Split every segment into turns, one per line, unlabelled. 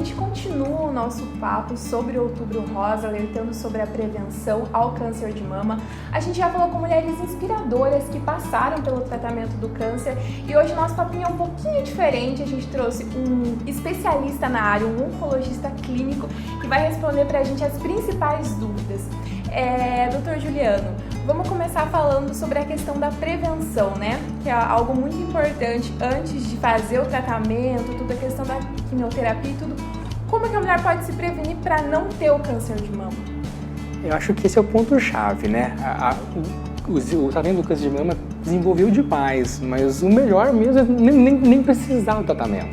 gente continua o nosso papo sobre o Outubro Rosa, alertando sobre a prevenção ao câncer de mama. A gente já falou com mulheres inspiradoras que passaram pelo tratamento do câncer e hoje nosso papinho é um pouquinho diferente. A gente trouxe um especialista na área, um oncologista clínico, que vai responder pra gente as principais dúvidas. Dr. Juliano, vamos começar falando sobre a questão da prevenção, né? Que é algo muito importante antes de fazer o tratamento, toda a questão da quimioterapia e tudo. Como é que a mulher pode se prevenir para não ter o câncer de mama?
Eu acho que esse é o ponto-chave, né? O tratamento do câncer de mama desenvolveu demais, mas o melhor mesmo é nem precisar do tratamento.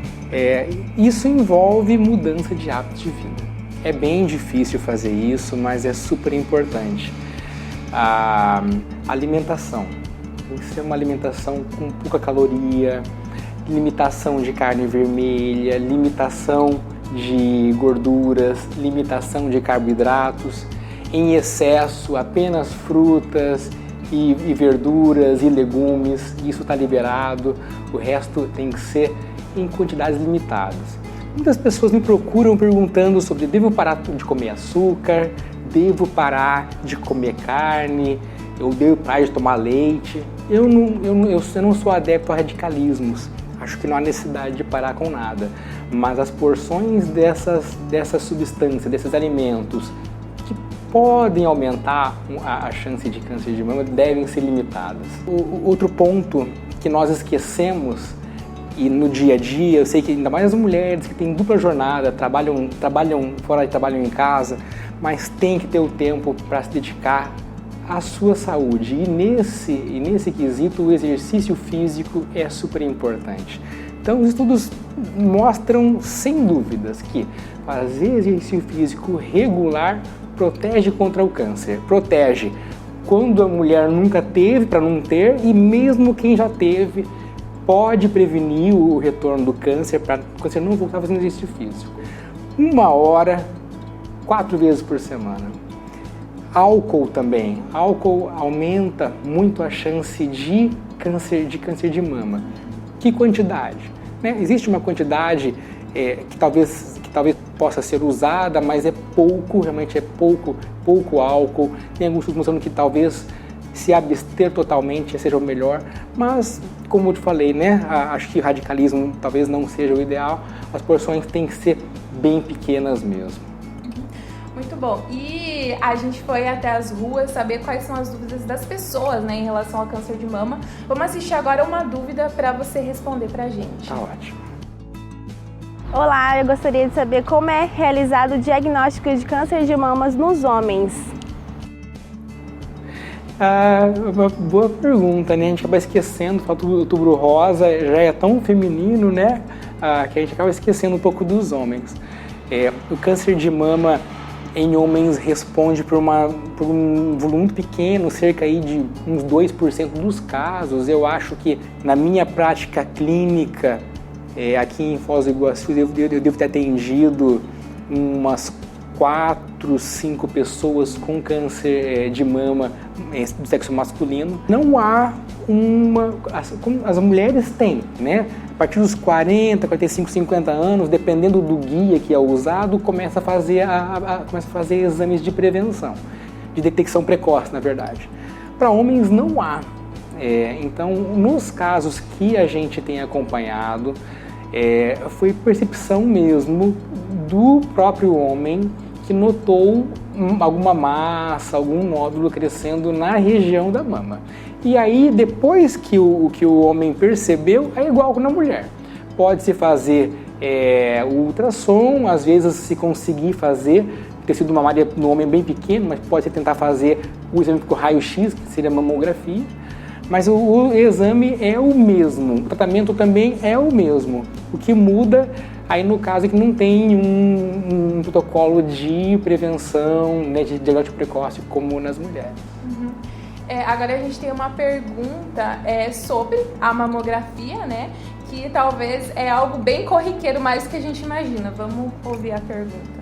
Isso envolve mudança de hábitos de vida. É bem difícil fazer isso, mas é super importante. A alimentação tem que ser uma alimentação com pouca caloria, limitação de carne vermelha, limitação de gorduras, limitação de carboidratos, em excesso apenas frutas e verduras e legumes, isso está liberado, o resto tem que ser em quantidades limitadas. Muitas pessoas me procuram perguntando sobre devo parar de comer açúcar, devo parar de comer carne, eu devo parar de tomar leite. Eu não sou adepto a radicalismos, acho que não há necessidade de parar com nada, mas as porções dessas substâncias, desses alimentos que podem aumentar a chance de câncer de mama devem ser limitadas. Outro ponto que nós esquecemos, e no dia a dia, eu sei que ainda mais as mulheres que têm dupla jornada, trabalham fora e trabalham em casa, mas tem que ter o tempo para se dedicar à sua saúde. E nesse quesito, o exercício físico é super importante. Então, os estudos mostram, sem dúvidas, que fazer exercício físico regular protege contra o câncer. Protege quando a mulher nunca teve, para não ter, e mesmo quem já teve, pode prevenir o retorno do câncer para o câncer não voltar fazendo exercício físico. 1 hora, 4 vezes por semana. Álcool também. Álcool aumenta muito a chance de câncer de mama. Que quantidade? Existe uma quantidade que talvez possa ser usada, mas é pouco, realmente é pouco álcool. Tem alguns estudos mostrando que talvez se abster totalmente seja o melhor, mas como eu te falei, acho que o radicalismo talvez não seja o ideal, as porções têm que ser bem pequenas mesmo.
Muito bom. E a gente foi até as ruas saber quais são as dúvidas das pessoas, em relação ao câncer de mama. Vamos assistir agora uma dúvida para você responder pra gente.
Tá ótimo.
Olá, eu gostaria de saber como é realizado o diagnóstico de câncer de mamas nos homens.
Uma boa pergunta, né? A gente acaba esquecendo, o Outubro Rosa já é tão feminino, que a gente acaba esquecendo um pouco dos homens. O câncer de mama em homens responde por um volume muito pequeno, cerca aí de uns 2% dos casos. Eu acho que na minha prática clínica, aqui em Foz do Iguaçu, eu devo ter atendido umas 4, 5 pessoas com câncer de mama do sexo masculino. Não há as mulheres têm, A partir dos 40, 45, 50 anos, dependendo do guia que é usado, começa a fazer exames de prevenção, de detecção precoce, na verdade. Para homens não há. Então, nos casos que a gente tem acompanhado, foi percepção mesmo do próprio homem que notou alguma massa, algum nódulo crescendo na região da mama. E aí, depois que o homem percebeu, é igual que na mulher. Pode-se fazer o ultrassom, às vezes se conseguir fazer tecido mamário no homem bem pequeno, mas pode-se tentar fazer o exame com raio-x, que seria a mamografia. Mas o exame é o mesmo, o tratamento também é o mesmo. O que muda aí no caso é que não tem um protocolo de prevenção, de diagnóstico precoce como nas mulheres.
Uhum. Agora a gente tem uma pergunta sobre a mamografia, que talvez é algo bem corriqueiro, mais do que a gente imagina. Vamos ouvir a pergunta.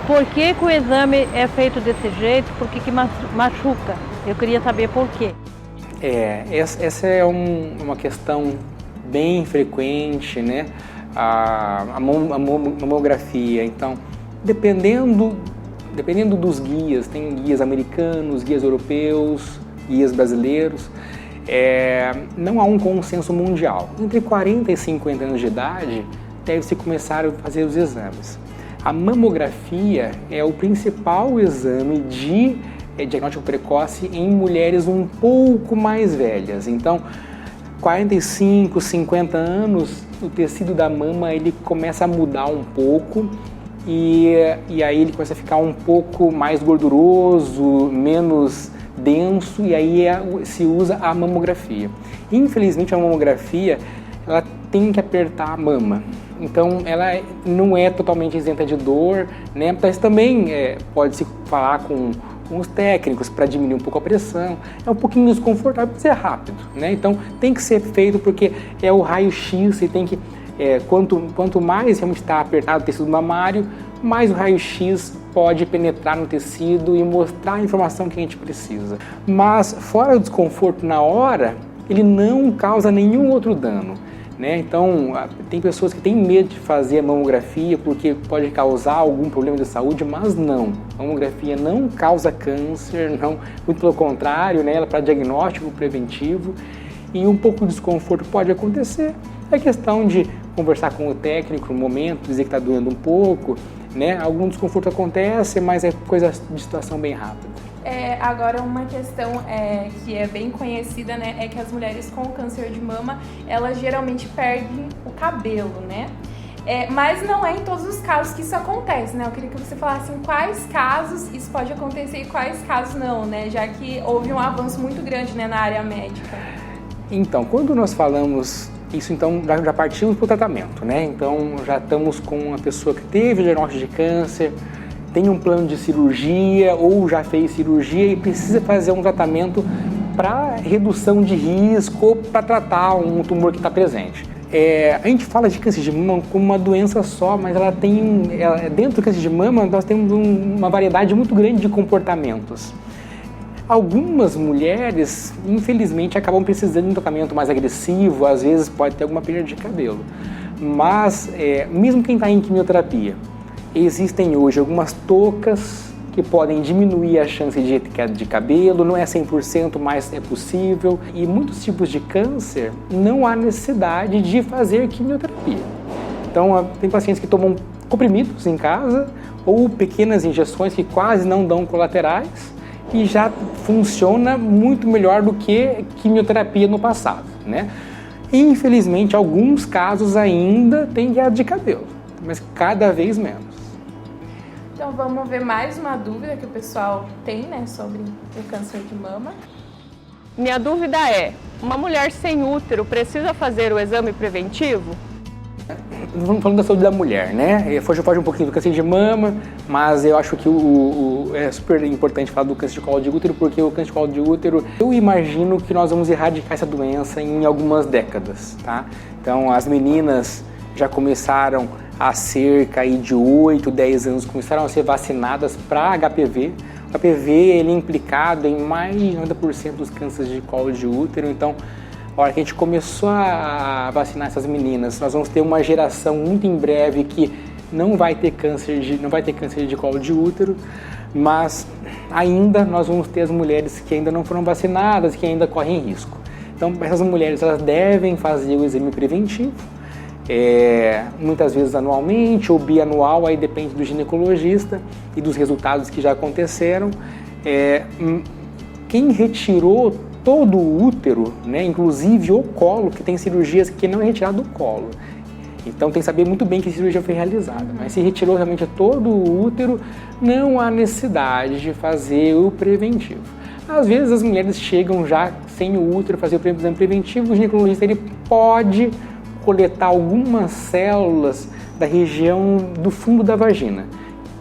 Por que o exame é feito desse jeito? Por que machuca? Eu queria saber por quê.
Essa é uma questão bem frequente, a mamografia. Então, dependendo dos guias, tem guias americanos, guias europeus, guias brasileiros, não há um consenso mundial. Entre 40 e 50 anos de idade, deve-se começar a fazer os exames. A mamografia é o principal exame de diagnóstico precoce em mulheres um pouco mais velhas. Então, 45, 50 anos, o tecido da mama ele começa a mudar um pouco e aí ele começa a ficar um pouco mais gorduroso, menos denso, e aí se usa a mamografia. Infelizmente, a mamografia ela tem que apertar a mama. Então, ela não é totalmente isenta de dor, né? Mas também pode-se falar com os técnicos para diminuir um pouco a pressão. É um pouquinho desconfortável, mas é rápido, né? Então, tem que ser feito porque é o raio-x e tem que... quanto mais realmente está apertado o tecido mamário, mais o raio-x pode penetrar no tecido e mostrar a informação que a gente precisa. Mas, fora o desconforto na hora, ele não causa nenhum outro dano, né? Então, tem pessoas que têm medo de fazer a mamografia porque pode causar algum problema de saúde, mas não. A mamografia não causa câncer, não, muito pelo contrário, né? Ela é para diagnóstico preventivo e um pouco de desconforto pode acontecer. É questão de conversar com o técnico no momento, dizer que está doendo um pouco, né? Algum desconforto acontece, mas é coisa de situação bem rápida.
Agora, uma questão que é bem conhecida, né, é que as mulheres com câncer de mama, elas geralmente perdem o cabelo, né? Mas não é em todos os casos que isso acontece, né? Eu queria que você falasse em quais casos isso pode acontecer e quais casos não, né? Já que houve um avanço muito grande, né, na área médica.
Então, quando nós falamos isso, então já partimos para o tratamento, né? Então, já estamos com uma pessoa que teve diagnóstico de câncer, tem um plano de cirurgia ou já fez cirurgia e precisa fazer um tratamento para redução de risco ou para tratar um tumor que está presente. A gente fala de câncer de mama como uma doença só, mas dentro do câncer de mama nós temos uma variedade muito grande de comportamentos. Algumas mulheres, infelizmente, acabam precisando de um tratamento mais agressivo, às vezes pode ter alguma perda de cabelo. Mas, mesmo quem está em quimioterapia, existem hoje algumas toucas que podem diminuir a chance de queda de cabelo, não é 100%, mas é possível. E muitos tipos de câncer não há necessidade de fazer quimioterapia. Então, tem pacientes que tomam comprimidos em casa ou pequenas injeções que quase não dão colaterais e já funciona muito melhor do que quimioterapia no passado, né? Infelizmente, alguns casos ainda têm queda de cabelo, mas cada vez menos.
Então vamos ver mais uma dúvida que o pessoal tem, né, sobre o câncer de mama.
Minha dúvida é, uma mulher sem útero precisa fazer o exame preventivo?
Vamos falando da saúde da mulher, né? Foge um pouquinho do câncer de mama, mas eu acho que é super importante falar do câncer de colo de útero, porque o câncer de colo de útero, eu imagino que nós vamos erradicar essa doença em algumas décadas, tá? Então as meninas já começaram há cerca aí de 8, 10 anos, começaram a ser vacinadas para HPV. O HPV ele é implicado em mais de 90% dos cânceres de colo de útero, então a hora que a gente começou a vacinar essas meninas, nós vamos ter uma geração muito em breve que não vai ter câncer de colo de útero, mas ainda nós vamos ter as mulheres que ainda não foram vacinadas, que ainda correm risco. Então essas mulheres elas devem fazer o exame preventivo, muitas vezes anualmente ou bianual, aí depende do ginecologista e dos resultados que já aconteceram. Quem retirou todo o útero, né, inclusive o colo, que tem cirurgias que não é retirado do colo. Então tem que saber muito bem que cirurgia foi realizada. Mas se retirou realmente todo o útero, não há necessidade de fazer o preventivo. Às vezes as mulheres chegam já sem o útero, fazer o exame preventivo, o ginecologista ele pode coletar algumas células da região do fundo da vagina,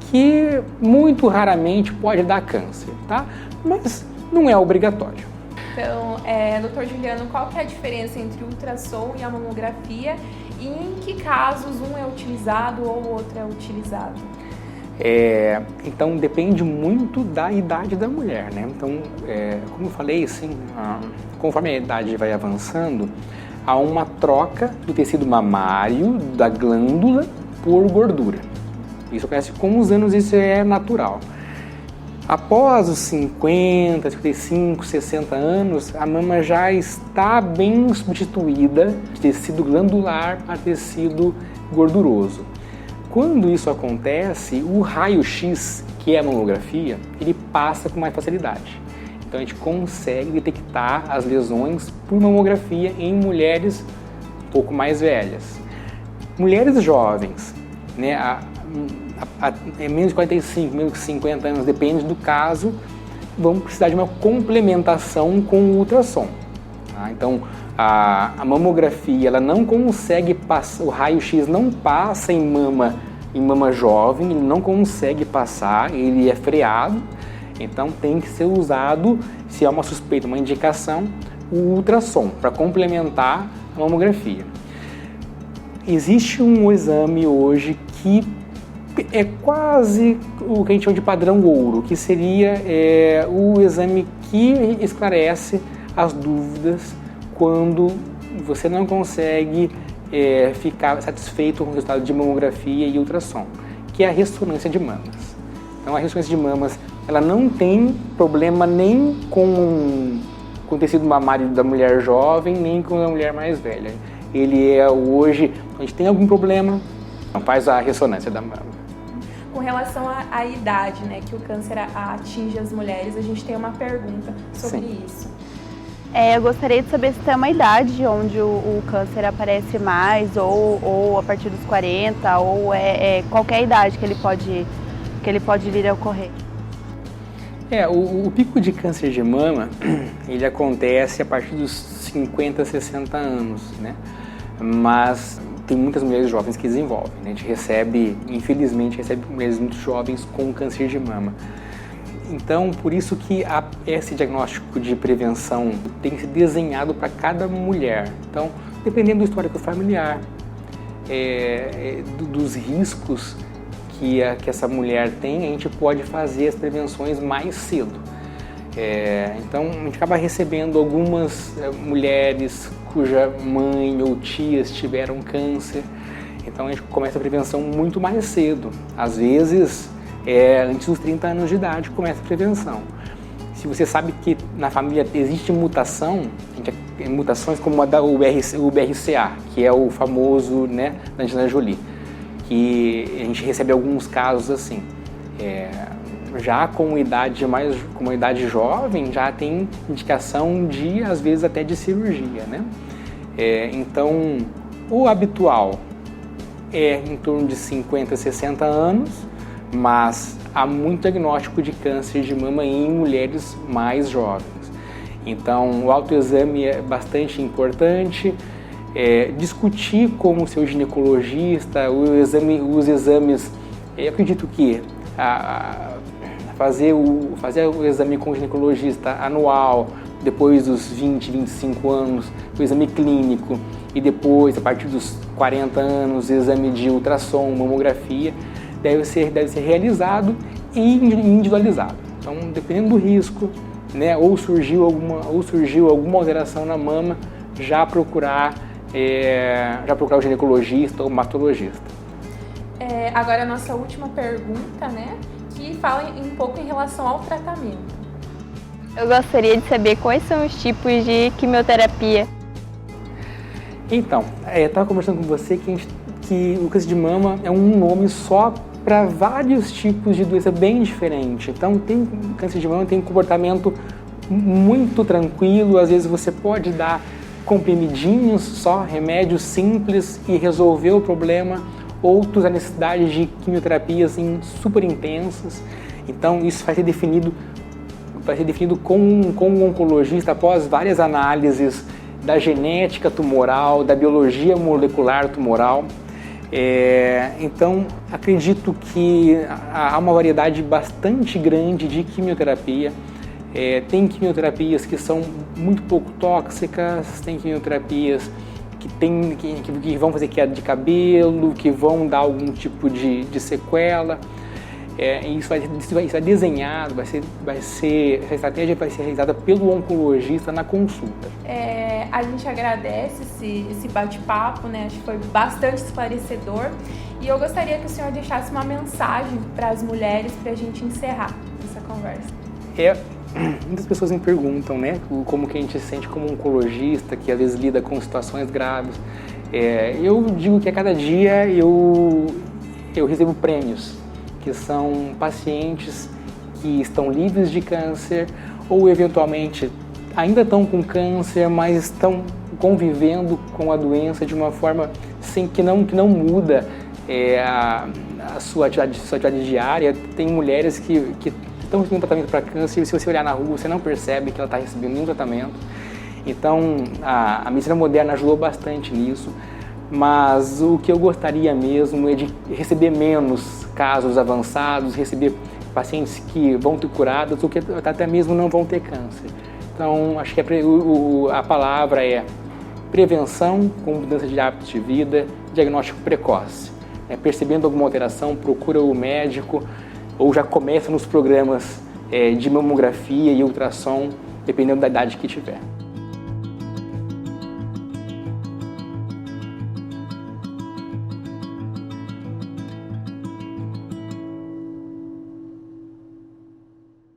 que muito raramente pode dar câncer, tá? Mas não é obrigatório.
Então, doutor Juliano, qual que é a diferença entre o ultrassom e a mamografia e em que casos um é utilizado ou o outro é utilizado?
Então, depende muito da idade da mulher, né? Então, como eu falei, assim, conforme a idade vai avançando, há uma troca do tecido mamário, da glândula, por gordura. Isso acontece com os anos, isso é natural. Após os 50, 55, 60 anos, a mama já está bem substituída de tecido glandular para tecido gorduroso. Quando isso acontece, o raio-x, que é a mamografia, ele passa com mais facilidade. Então a gente consegue detectar as lesões por mamografia em mulheres um pouco mais velhas. Mulheres jovens, né, menos de 45, menos de 50 anos, depende do caso, vão precisar de uma complementação com o ultrassom. Tá? Então, a mamografia, ela não consegue passar, o raio-x não passa em mama jovem, ele não consegue passar, ele é freado, então tem que ser usado, se há uma suspeita, uma indicação, o ultrassom para complementar a mamografia. Existe um exame hoje que é quase o que a gente chama de padrão ouro, que seria o exame que esclarece as dúvidas quando você não consegue ficar satisfeito com o resultado de mamografia e ultrassom, que é a ressonância de mamas. Então a ressonância de mamas, ela não tem problema nem com o tecido mamário da mulher jovem, nem com a mulher mais velha. Ele é hoje, a gente tem algum problema, faz a ressonância da mama.
Com relação à idade, né, que o câncer atinge as mulheres, a gente tem uma pergunta sobre isso.
Eu gostaria de saber se tem uma idade onde o câncer aparece mais, ou a partir dos 40, ou qualquer idade que ele pode vir a ocorrer.
O pico de câncer de mama, ele acontece a partir dos 50, 60 anos, né? Mas tem muitas mulheres jovens que desenvolvem, né? A gente infelizmente recebe mulheres muito jovens com câncer de mama. Então, por isso que esse diagnóstico de prevenção tem que ser desenhado para cada mulher. Então, dependendo do histórico familiar, dos riscos que essa mulher tem, a gente pode fazer as prevenções mais cedo. Então, a gente acaba recebendo algumas mulheres cuja mãe ou tias tiveram câncer. Então, a gente começa a prevenção muito mais cedo. Às vezes, antes dos 30 anos de idade, começa a prevenção. Se você sabe que na família existe mutação, mutações como a o BRCA, que é o famoso, né, da Angelina Jolie, que a gente recebe alguns casos assim. Já com uma idade jovem, já tem indicação de, às vezes, até de cirurgia, né? Então, o habitual é em torno de 50, 60 anos, mas há muito diagnóstico de câncer de mama em mulheres mais jovens. Então, o autoexame é bastante importante. Discutir com o seu ginecologista, os exames, eu acredito que fazer o exame com o ginecologista anual, depois dos 20, 25 anos, o exame clínico, e depois, a partir dos 40 anos, o exame de ultrassom, mamografia, deve ser realizado e individualizado. Então, dependendo do risco, né, ou surgiu alguma alteração na mama, já procurar o ginecologista ou mastologista.
Agora a nossa última pergunta, né, que fala um pouco em relação ao tratamento.
Eu gostaria de saber quais são os tipos de quimioterapia.
Então, eu estava conversando com você que o câncer de mama é um nome só para vários tipos de doença bem diferente. Então, o câncer de mama tem um comportamento muito tranquilo, às vezes você pode dar comprimidinhos só, remédios simples e resolver o problema, outros a necessidade de quimioterapias super intensas. Então isso vai ser definido com um oncologista após várias análises da genética tumoral, da biologia molecular tumoral. Então acredito que há uma variedade bastante grande de quimioterapia. Tem quimioterapias que são muito pouco tóxicas, tem quimioterapias que vão fazer queda de cabelo, que vão dar algum tipo de sequela. Isso vai desenhado, essa estratégia vai ser realizada pelo oncologista na consulta.
A gente agradece esse bate-papo, né? Acho que foi bastante esclarecedor. E eu gostaria que o senhor deixasse uma mensagem para as mulheres para a gente encerrar essa conversa.
Muitas pessoas me perguntam, né, como que a gente se sente como oncologista, que às vezes lida com situações graves. Eu digo que a cada dia eu recebo prêmios, que são pacientes que estão livres de câncer ou eventualmente ainda estão com câncer, mas estão convivendo com a doença de uma forma que não muda a sua atividade diária. Tem mulheres que estão recebendo tratamento para câncer e se você olhar na rua você não percebe que ela está recebendo nenhum tratamento. Então a medicina moderna ajudou bastante nisso. Mas o que eu gostaria mesmo é de receber menos casos avançados, receber pacientes que vão ter curados ou que até mesmo não vão ter câncer. Então, acho que a palavra é prevenção com mudança de hábitos de vida, diagnóstico precoce. Percebendo alguma alteração, procura o médico ou já começa nos programas de mamografia e ultrassom, dependendo da idade que tiver.